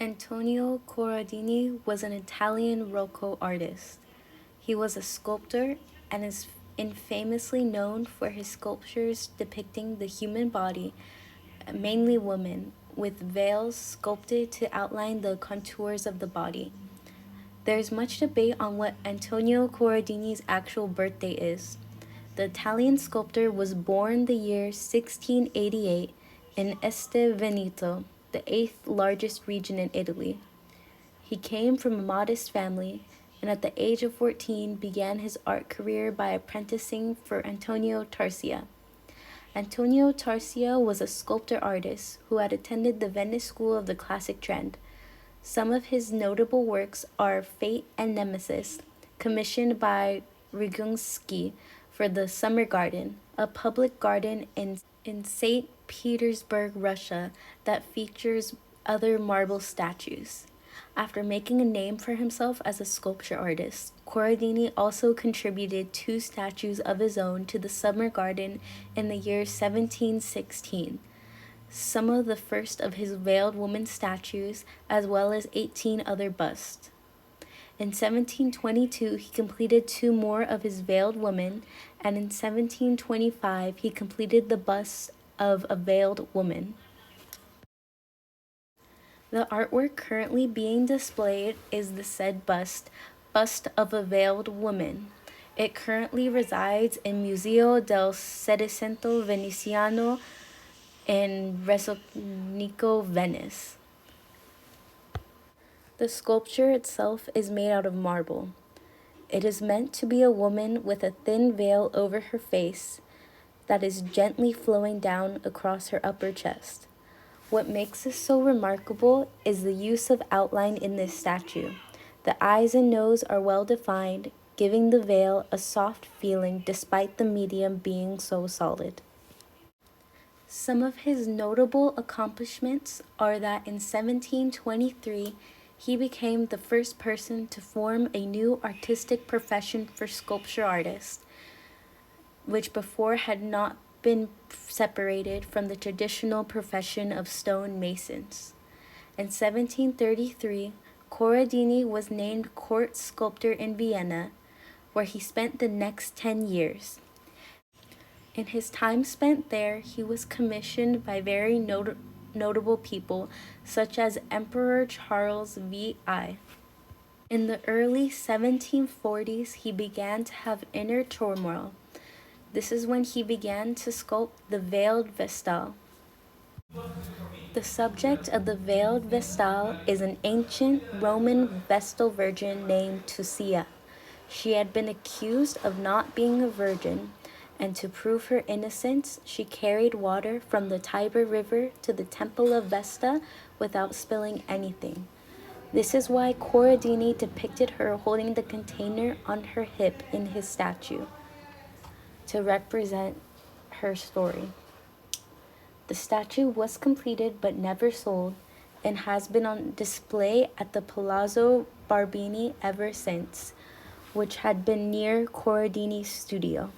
Antonio Corradini was an Italian Rococo artist. He was a sculptor and is infamously known for his sculptures depicting the human body, mainly women, with veils sculpted to outline the contours of the body. There is much debate on what Antonio Corradini's actual birthday is. The Italian sculptor was born the year 1688 in Este Veneto, the eighth largest region in Italy. He came from a modest family and at the age of 14 began his art career by apprenticing for Antonio Tarsia. Antonio Tarsia was a sculptor artist who had attended the Venice School of the Classic Trend. Some of his notable works are Fate and Nemesis, commissioned by Rygunsky for the Summer Garden, a public garden in St. Petersburg, Russia, that features other marble statues. After making a name for himself as a sculpture artist, Corradini also contributed 2 statues of his own to the Summer Garden in the year 1716, some of the first of his veiled woman statues, as well as 18 other busts. In 1722, he completed 2 more of his veiled women, and in 1725, he completed the bust of a veiled woman. The artwork currently being displayed is the said bust of a veiled woman. It currently resides in Museo del Settecento Veneziano in Resonico, Venice. The sculpture itself is made out of marble. It is meant to be a woman with a thin veil over her face that is gently flowing down across her upper chest. What makes this so remarkable is the use of outline in this statue. The eyes and nose are well defined, giving the veil a soft feeling despite the medium being so solid. Some of his notable accomplishments are that in 1723, he became the first person to form a new artistic profession for sculpture artists, which before had not been separated from the traditional profession of stone masons. In 1733, Corradini was named court sculptor in Vienna, where he spent the next 10 years. In his time spent there, he was commissioned by very notable people, such as Emperor Charles VI. In the early 1740s, he began to have inner turmoil. This is when he began to sculpt the veiled Vestal. The subject of the veiled Vestal is an ancient Roman Vestal virgin named Tusia. She had been accused of not being a virgin, and to prove her innocence, she carried water from the Tiber River to the Temple of Vesta without spilling anything. This is why Corradini depicted her holding the container on her hip in his statue, to represent her story. The statue was completed but never sold and has been on display at the Palazzo Barbini ever since, which had been near Corradini's studio.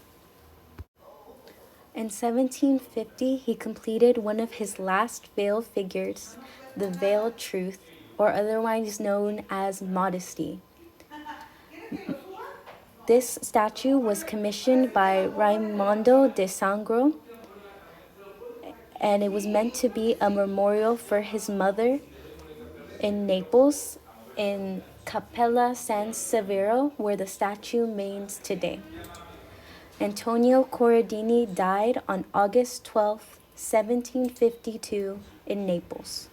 In 1750, he completed one of his last veiled figures, the Veiled Truth, or otherwise known as Modesty. This statue was commissioned by Raimondo de Sangro, and it was meant to be a memorial for his mother in Naples, in Cappella San Severo, where the statue remains today. Antonio Corradini died on August 12, 1752, in Naples.